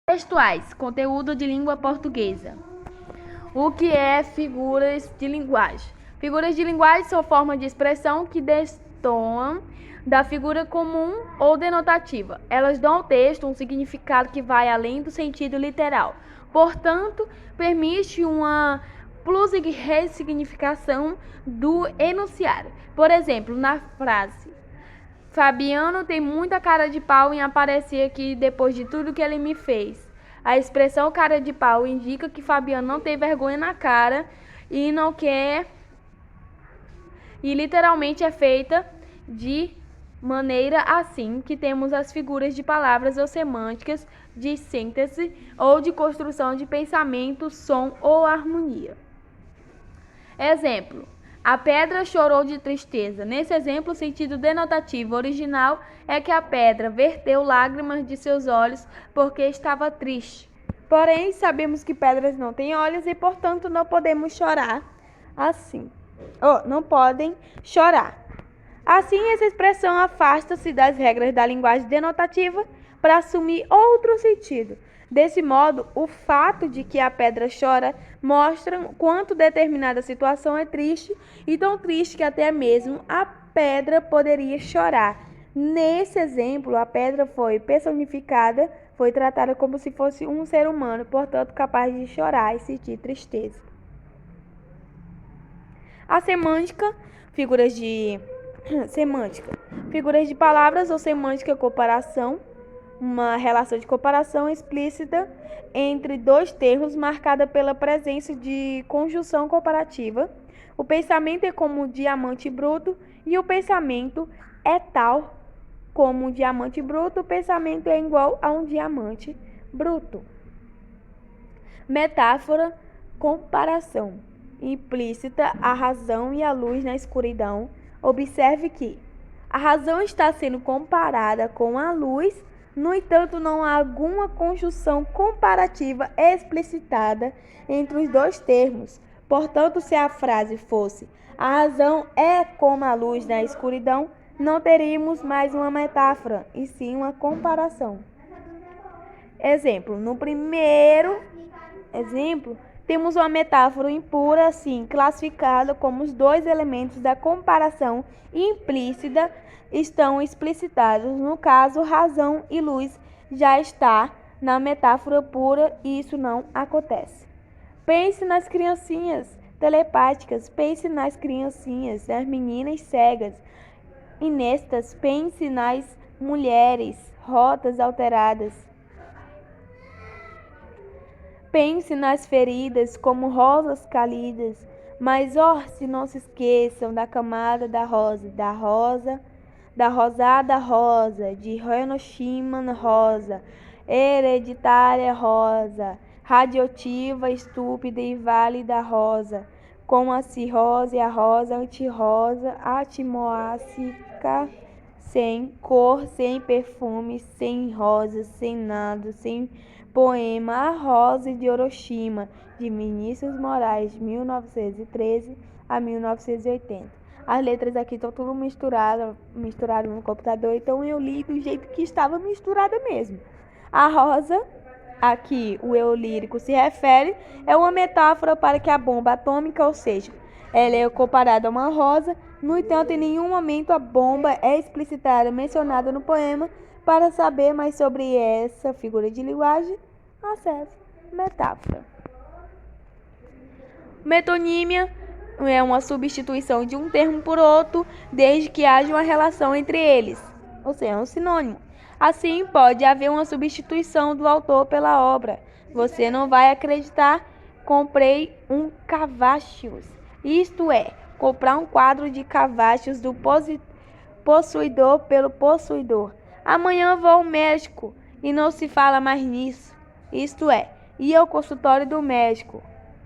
Textuais, conteúdo de língua portuguesa. O que é figuras de linguagem? Figuras de linguagem são formas de expressão que destoam da figura comum ou denotativa. Elas dão ao texto um significado que vai além do sentido literal. Portanto, permite uma ressignificação do enunciado. Por exemplo, na frase: Fabiano tem muita cara de pau em aparecer aqui depois de tudo que ele me fez. A expressão cara de pau indica que Fabiano não tem vergonha na cara e não quer, e literalmente é feita de maneira assim que temos as figuras de palavras ou semânticas de síntese ou de construção de pensamento, som ou harmonia. Exemplo: a pedra chorou de tristeza. Nesse exemplo, o sentido denotativo original é que a pedra verteu lágrimas de seus olhos porque estava triste. Porém, sabemos que pedras não têm olhos e, portanto, não podemos chorar assim. Não podem chorar. Assim, essa expressão afasta-se das regras da linguagem denotativa para assumir outro sentido. Desse modo, o fato de que a pedra chora mostra quanto determinada situação é triste e tão triste que até mesmo a pedra poderia chorar. Nesse exemplo, a pedra foi personificada, foi tratada como se fosse um ser humano, portanto capaz de chorar e sentir tristeza. A semântica, figuras de palavras ou semântica comparação, uma relação de comparação explícita entre dois termos marcada pela presença de conjunção comparativa. O pensamento é como um diamante bruto e o pensamento é tal como um diamante bruto, o pensamento é igual a um diamante bruto. Metáfora, comparação implícita, a razão e a luz na escuridão. Observe que a razão está sendo comparada com a luz. No entanto, não há alguma conjunção comparativa explicitada entre os dois termos. Portanto, se a frase fosse a razão é como a luz na escuridão, não teríamos mais uma metáfora, e sim uma comparação. Exemplo: no primeiro exemplo, temos uma metáfora impura, assim, classificada como os dois elementos da comparação implícita estão explicitados. No caso, razão e luz já está na metáfora pura e isso não acontece. Pense nas criancinhas telepáticas, pense nas criancinhas, nas meninas cegas. E nestas, pense nas mulheres rotas alteradas. Pense nas feridas como rosas cálidas, mas se não se esqueçam da camada da rosada rosa, de Hiroshima rosa, hereditária rosa, radioativa, estúpida e válida rosa, como a cirrose, a rosa antirrosa, atimoácica, sem cor, sem perfume, sem rosa, sem nada, sem poema. A Rosa de Hiroshima, de Vinícius Moraes, 1913 a 1980. As letras aqui estão tudo misturado no computador, então eu li do jeito que estava misturada mesmo. A rosa, aqui o eu lírico se refere, é uma metáfora para que a bomba atômica, ou seja, ela é comparada a uma rosa. No entanto, em nenhum momento a bomba é explicitada, mencionada no poema. Para saber mais sobre essa figura de linguagem, acesse metáfora. Metonímia é uma substituição de um termo por outro, desde que haja uma relação entre eles, ou seja, um sinônimo. Assim, pode haver uma substituição do autor pela obra. Você não vai acreditar, comprei um cavachos. Isto é, comprar um quadro de cavachos do possuidor pelo possuidor. Amanhã vou ao médico e não se fala mais nisso. Isto é, ir ao consultório do médico,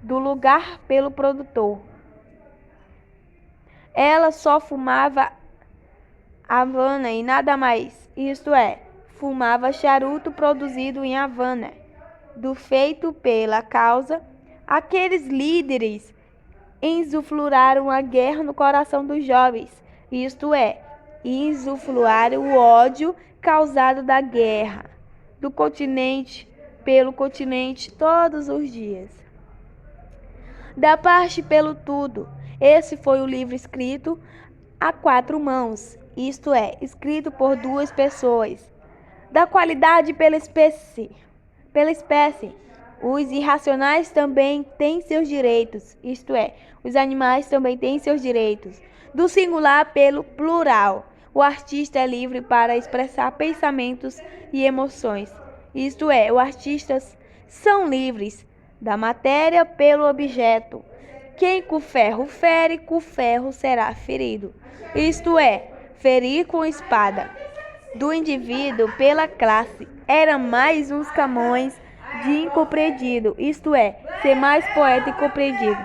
do lugar pelo produtor. Ela só fumava Havana e nada mais. Isto é, fumava charuto produzido em Havana, do feito pela causa. Aqueles líderes insuflaram a guerra no coração dos jovens. Isto é, insuflar o ódio causado da guerra. Do continente pelo continente todos os dias. Da parte pelo tudo. Esse foi o livro escrito a 4 mãos, isto é, escrito por 2 pessoas. Da qualidade pela espécie. Os irracionais também têm seus direitos, isto é, os animais também têm seus direitos. Do singular pelo plural. O artista é livre para expressar pensamentos e emoções, isto é, os artistas são livres. Da matéria pelo objeto. Quem com ferro fere, com ferro será ferido, isto é, ferir com espada. Do indivíduo pela classe. Era mais uns Camões de incompreendido, isto é, ser mais poeta e compreendido.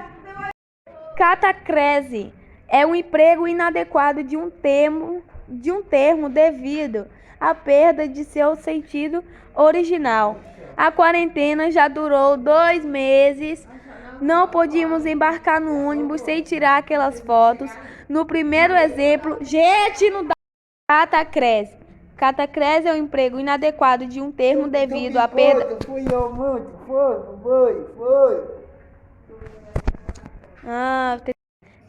Catacrese é um emprego inadequado de um termo devido à perda de seu sentido original. A quarentena já durou 2 meses. Não podíamos embarcar no ônibus sem tirar aquelas fotos. No primeiro exemplo, gente, não dá. Catacrese. Catacrese é um emprego inadequado de um termo devido à perda.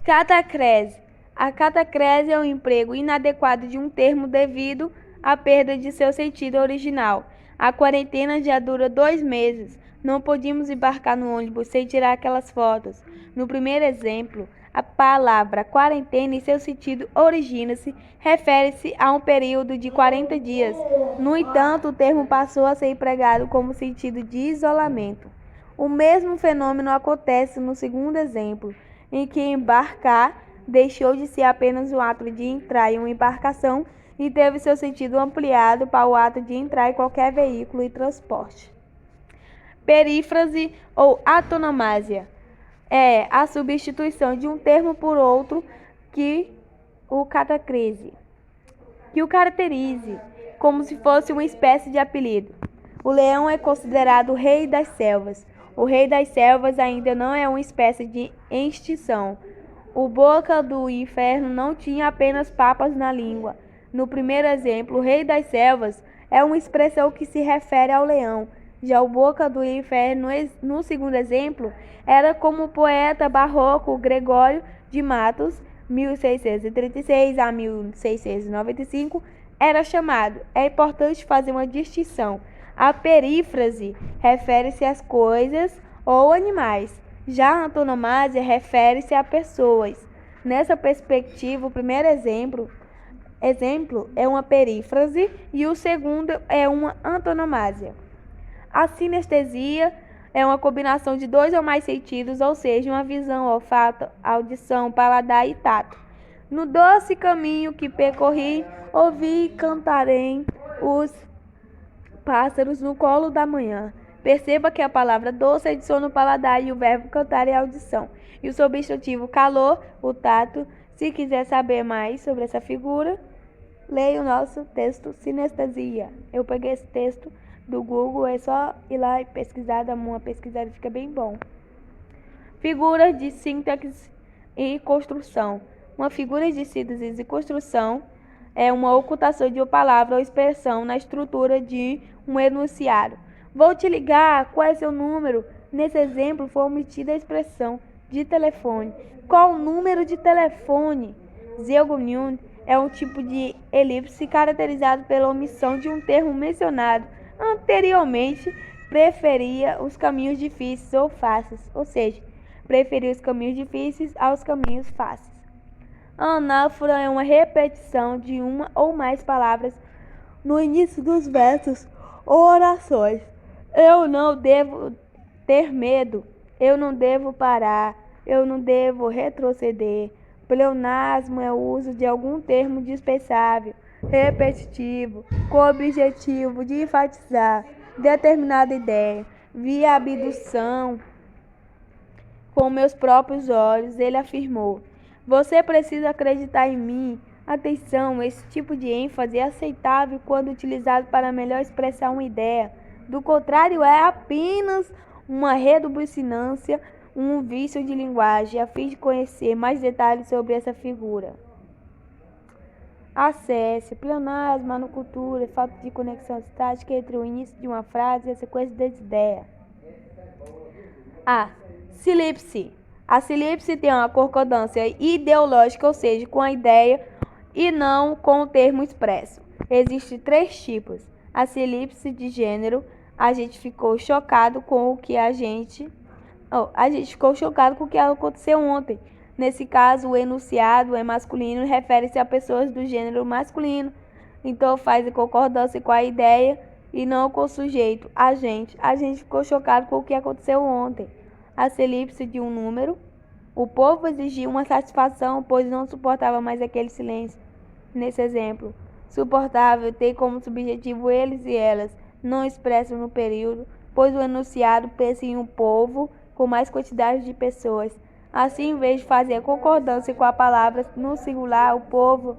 Catacrese. A catacrese é um emprego inadequado de um termo devido à perda de seu sentido original. A quarentena já dura 2 meses. Não podíamos embarcar no ônibus sem tirar aquelas fotos. No primeiro exemplo, a palavra quarentena e seu sentido origina-se, refere-se a um período de 40 dias. No entanto, o termo passou a ser empregado como sentido de isolamento. O mesmo fenômeno acontece no segundo exemplo, em que embarcar deixou de ser apenas o ato de entrar em uma embarcação e teve seu sentido ampliado para o ato de entrar em qualquer veículo e transporte. Perífrase ou antonomasia é a substituição de um termo por outro que o caracterize, como se fosse uma espécie de apelido. O leão é considerado o rei das selvas. O rei das selvas ainda não é uma espécie de extinção. O boca do inferno não tinha apenas papas na língua. No primeiro exemplo, o rei das selvas é uma expressão que se refere ao leão. Já o boca do inferno, no segundo exemplo, era como o poeta barroco Gregório de Matos, 1636 a 1695, era chamado. É importante fazer uma distinção. A perífrase refere-se às coisas ou animais. Já a antonomasia refere-se a pessoas. Nessa perspectiva, o primeiro exemplo é uma perífrase e o segundo é uma antonomasia. A sinestesia é uma combinação de 2 ou mais sentidos, ou seja, uma visão, olfato, audição, paladar e tato. No doce caminho que percorri, ouvi cantarem os pássaros no colo da manhã. Perceba que a palavra doce adiciona o paladar e o verbo cantar é a audição. E o substantivo calor, o tato. Se quiser saber mais sobre essa figura, leia o nosso texto sinestesia. Eu peguei esse texto do Google, é só ir lá e pesquisar, dar uma pesquisada, fica bem bom. Figuras de sintaxe e construção. Uma figura de síntese e construção é uma ocultação de uma palavra ou expressão na estrutura de um enunciado. Vou te ligar, qual é seu número? Nesse exemplo, foi omitida a expressão de telefone. Qual o número de telefone? Zeugunion é um tipo de elipse caracterizado pela omissão de um termo mencionado anteriormente. Preferia os caminhos difíceis ou fáceis, ou seja, preferia os caminhos difíceis aos caminhos fáceis. A anáfora é uma repetição de uma ou mais palavras no início dos versos ou orações. Eu não devo ter medo, eu não devo parar, eu não devo retroceder. Pleonasmo é o uso de algum termo dispensável, repetitivo, com o objetivo de enfatizar determinada ideia. Vi a abdução com meus próprios olhos, ele afirmou. Você precisa acreditar em mim. Atenção, esse tipo de ênfase é aceitável quando utilizado para melhor expressar uma ideia. Do contrário, é apenas uma redundância, um vício de linguagem, a fim de conhecer mais detalhes sobre essa figura. acesso, pleonasmo, monocultura, falta de conexão estática entre o início de uma frase e a sequência das ideias. A sílipse. A sílipse tem uma concordância ideológica, ou seja, com a ideia e não com o termo expresso. Existem 3 tipos. A sílipse de gênero, a gente ficou chocado com o que aconteceu ontem. Nesse caso, o enunciado é masculino e refere-se a pessoas do gênero masculino. Então faz a concordância com a ideia e não com o sujeito. A gente ficou chocado com o que aconteceu ontem. A sílipse de um número. O povo exigia uma satisfação, pois não suportava mais aquele silêncio. Nesse exemplo, suportável tem como subjetivo eles e elas, não expresso no período, pois o enunciado pensa em um povo com mais quantidade de pessoas. Assim, em vez de fazer a concordância com a palavra no singular, o povo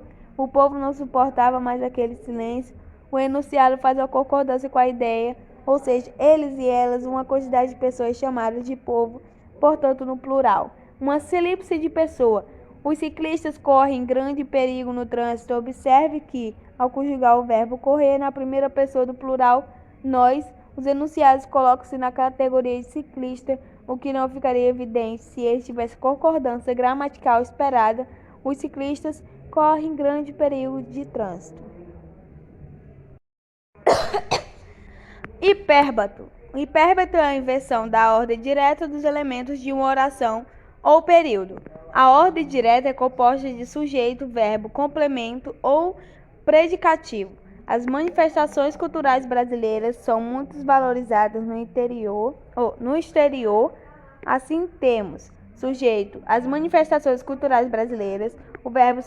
não suportava mais aquele silêncio. O enunciado faz a concordância com a ideia, ou seja, eles e elas, uma quantidade de pessoas chamadas de povo, portanto no plural. Uma sílipse de pessoa. Os ciclistas correm grande perigo no trânsito. Observe que, ao conjugar o verbo correr na primeira pessoa do plural, nós, os enunciados, colocam-se na categoria de ciclista, o que não ficaria evidente se ele tivesse concordância gramatical esperada. Os ciclistas correm grande perigo de trânsito. Hipérbato. Hipérbato é a inversão da ordem direta dos elementos de uma oração ou período. A ordem direta é composta de sujeito, verbo, complemento ou predicativo. As manifestações culturais brasileiras são muito valorizadas no exterior. Assim temos sujeito, as manifestações culturais brasileiras, o verbo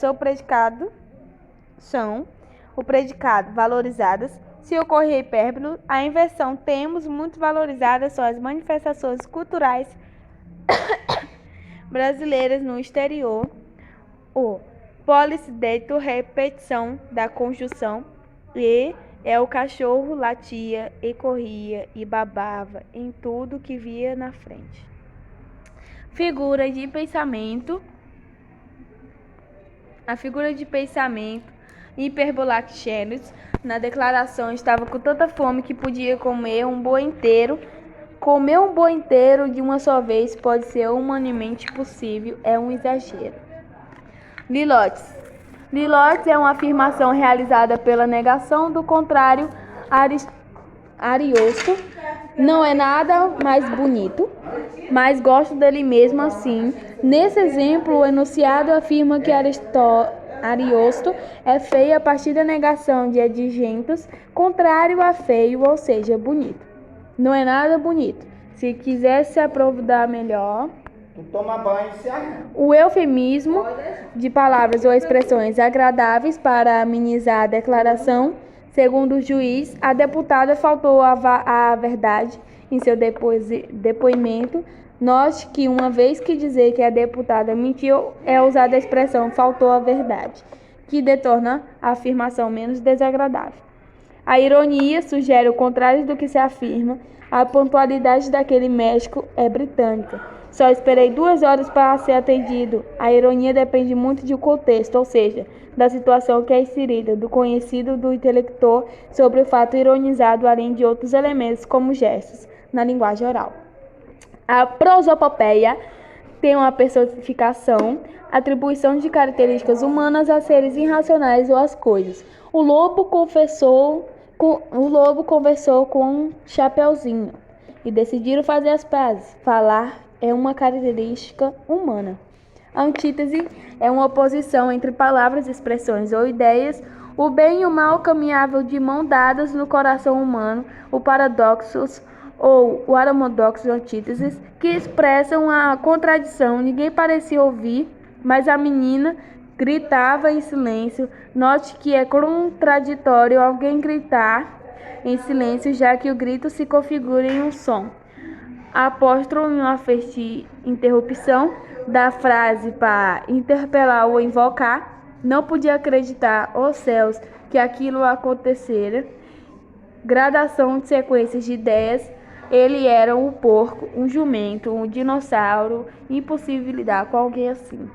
o predicado valorizadas. Se ocorrer hipérbolo, a inversão temos muito valorizadas são as manifestações culturais brasileiras no exterior. O polissedeto, repetição da conjunção e é o cachorro latia e corria e babava em tudo que via na frente. Figura de pensamento. A figura de pensamento hiperbolactérios. Na declaração estava com tanta fome que podia comer um boi inteiro. Comer um boi inteiro de uma só vez pode ser humanamente possível, é um exagero. Lilotes. Lilotes é uma afirmação realizada pela negação do contrário. Ariosto não é nada mais bonito, mas gosto dele mesmo assim. Nesse exemplo, o enunciado afirma que Ariosto é feio a partir da negação de adjuntos contrário a feio, ou seja, bonito. Não é nada bonito. Se quiser se aprofundar melhor, toma banho e se arruma. O eufemismo de palavras ou expressões agradáveis para amenizar a declaração. Segundo o juiz, a deputada faltou à verdade em seu depoimento. Note que uma vez que dizer que a deputada mentiu é usada a expressão faltou à verdade, que torna a afirmação menos desagradável. A ironia sugere o contrário do que se afirma. A pontualidade daquele médico é britânica. Só esperei 2 horas para ser atendido. A ironia depende muito do contexto, ou seja, da situação que é inserida, do conhecido do intelector sobre o fato ironizado, além de outros elementos como gestos na linguagem oral. A prosopopeia tem uma personificação, atribuição de características humanas a seres irracionais ou às coisas. O lobo conversou com um Chapeuzinho e decidiram fazer as pazes. Falar é uma característica humana. A antítese é uma oposição entre palavras, expressões ou ideias. O bem e o mal caminhavam de mão dadas no coração humano. O paradoxos ou o aramodoxo antíteses, que expressam a contradição. Ninguém parecia ouvir, mas a menina gritava em silêncio. Note que é contraditório alguém gritar em silêncio, já que o grito se configura em um som. Apóstrofo em uma interrupção da frase para interpelar ou invocar. Não podia acreditar, ó céus, que aquilo acontecera. Gradação de sequências de ideias. Ele era um porco, um jumento, um dinossauro. Impossível lidar com alguém assim.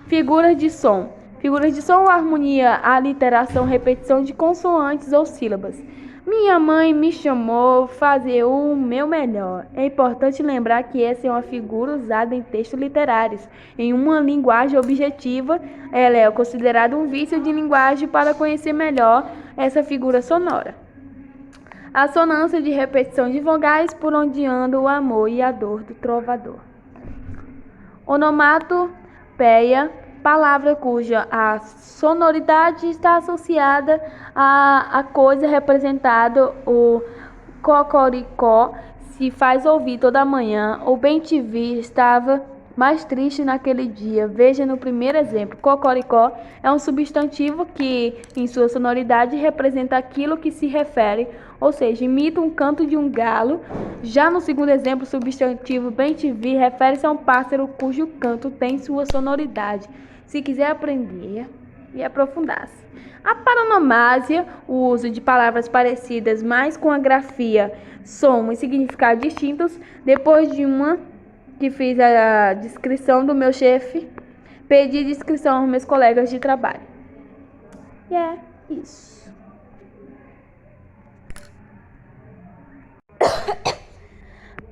Figuras de som. Figuras de som ou harmonia, aliteração, repetição de consoantes ou sílabas. Minha mãe me chamou fazer o meu melhor. É importante lembrar que essa é uma figura usada em textos literários. Em uma linguagem objetiva, ela é considerada um vício de linguagem para conhecer melhor essa figura sonora. Assonância de repetição de vogais por onde anda o amor e a dor do trovador. Onomatopeia, palavra cuja a sonoridade está associada à coisa representada. O cocoricó se faz ouvir toda manhã. O bem-te-vi estava mais triste naquele dia. Veja no primeiro exemplo. Cocoricó é um substantivo que, em sua sonoridade, representa aquilo que se refere, ou seja, imita um canto de um galo. Já no segundo exemplo, o substantivo bem-te-vi refere-se a um pássaro cujo canto tem sua sonoridade. Se quiser aprender e aprofundar-se. A paronomásia, o uso de palavras parecidas, mas com a grafia, som e significado distintos. Depois de uma que fiz a descrição do meu chefe, pedi descrição aos meus colegas de trabalho. E é isso.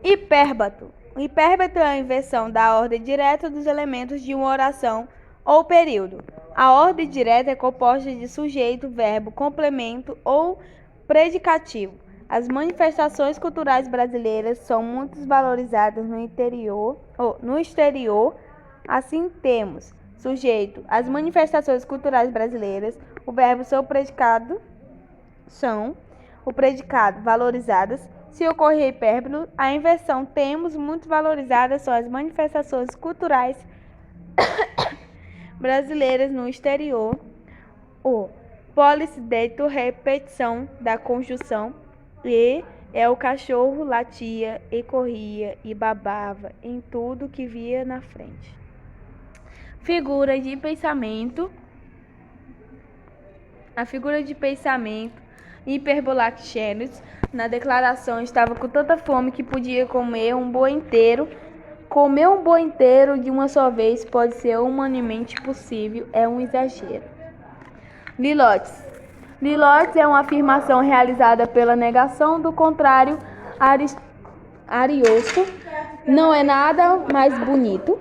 Hipérbato. O hipérbato é a inversão da ordem direta dos elementos de uma oração ou período. A ordem direta é composta de sujeito, verbo, complemento ou predicativo. As manifestações culturais brasileiras são muito valorizadas no exterior. Assim temos sujeito. As manifestações culturais brasileiras, o verbo são o predicado valorizadas. Se ocorrer hipérbolo, a inversão temos muito valorizadas são as manifestações culturais brasileiras no exterior. O policidênito, repetição da conjunção e é o cachorro latia e corria e babava em tudo que via na frente. Figura de pensamento. A figura de pensamento hiperbolactênios. Na declaração estava com tanta fome que podia comer um boi inteiro. Comer um boi inteiro de uma só vez pode ser humanamente possível, é um exagero. Lilotes. Lilotes é uma afirmação realizada pela negação do contrário. Ariosto não é nada mais bonito,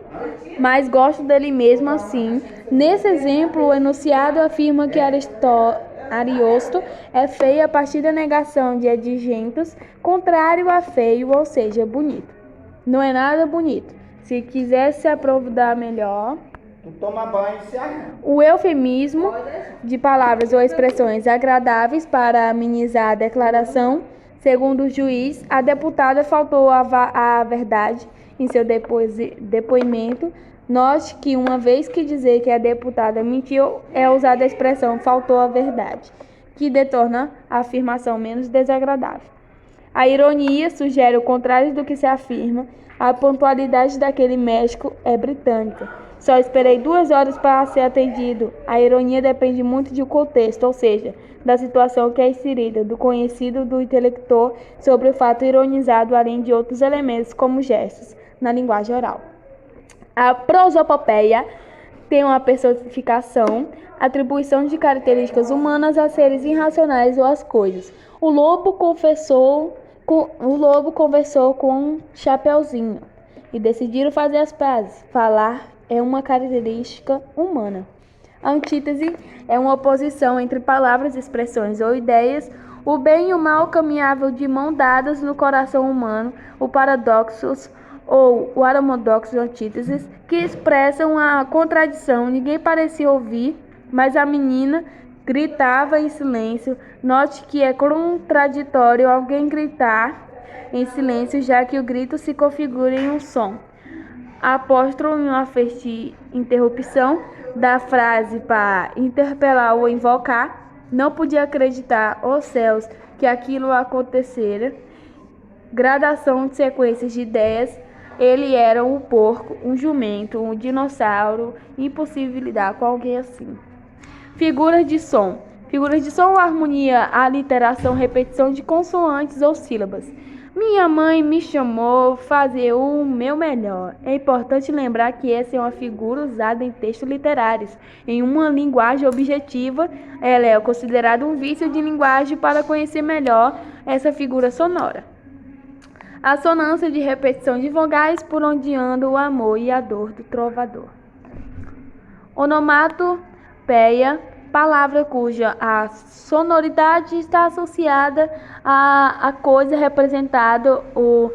mas gosto dele mesmo assim. Nesse exemplo, o enunciado afirma que Ariosto é feio a partir da negação de adjuntos contrário a feio, ou seja, bonito. Não é nada bonito. Se quiser se aprofundar melhor, Tu toma banho e se arranja. o eufemismo de palavras ou expressões agradáveis para amenizar a declaração. Segundo o juiz, a deputada faltou à verdade em seu depoimento. Note que uma vez que dizer que a deputada mentiu é usada a expressão faltou à verdade, que torna a afirmação menos desagradável. A ironia sugere o contrário do que se afirma. A pontualidade daquele médico é britânica. Só esperei 2 horas para ser atendido. A ironia depende muito do contexto, ou seja, da situação que é inserida, do conhecido do intelector sobre o fato ironizado, além de outros elementos como gestos na linguagem oral. A prosopopeia tem uma personificação, atribuição de características humanas a seres irracionais ou às coisas. O lobo conversou com um Chapeuzinho e decidiram fazer as pazes. Falar é uma característica humana. A antítese é uma oposição entre palavras, expressões ou ideias. O bem e o mal caminhavam de mão dadas no coração humano. O paradoxo ou o aramodoxo antíteses, que expressam a contradição. Ninguém parecia ouvir, mas a menina gritava em silêncio. Note que é contraditório alguém gritar em silêncio, já que o grito se configura em um som. Apóstrofo em uma interrupção da frase para interpelar ou invocar. Não podia acreditar, ó céus, que aquilo acontecera. Gradação de sequências de ideias. Ele era um porco, um jumento, um dinossauro. Impossível lidar com alguém assim. Figuras de som. Figuras de som ou harmonia, aliteração, repetição de consoantes ou sílabas. Minha mãe me chamou fazer o meu melhor. É importante lembrar que essa é uma figura usada em textos literários. Em uma linguagem objetiva, ela é considerada um vício de linguagem para conhecer melhor essa figura sonora. A sonância de repetição de vogais por onde anda o amor e a dor do trovador. Onomatopeia, palavra cuja a sonoridade está associada à coisa representada. O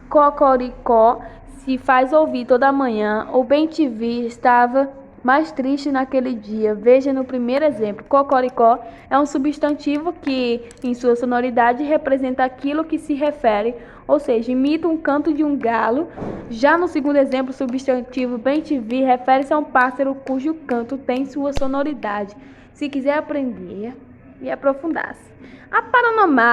cocoricó se faz ouvir toda manhã. O bem-te-vi estava mais triste naquele dia. Veja no primeiro exemplo. Cocoricó é um substantivo que, em sua sonoridade, representa aquilo que se refere, ou seja, imita um canto de um galo. Já no segundo exemplo, o substantivo bem-te-vi refere-se a um pássaro cujo canto tem sua sonoridade. Se quiser aprender e aprofundar-se. A paronomática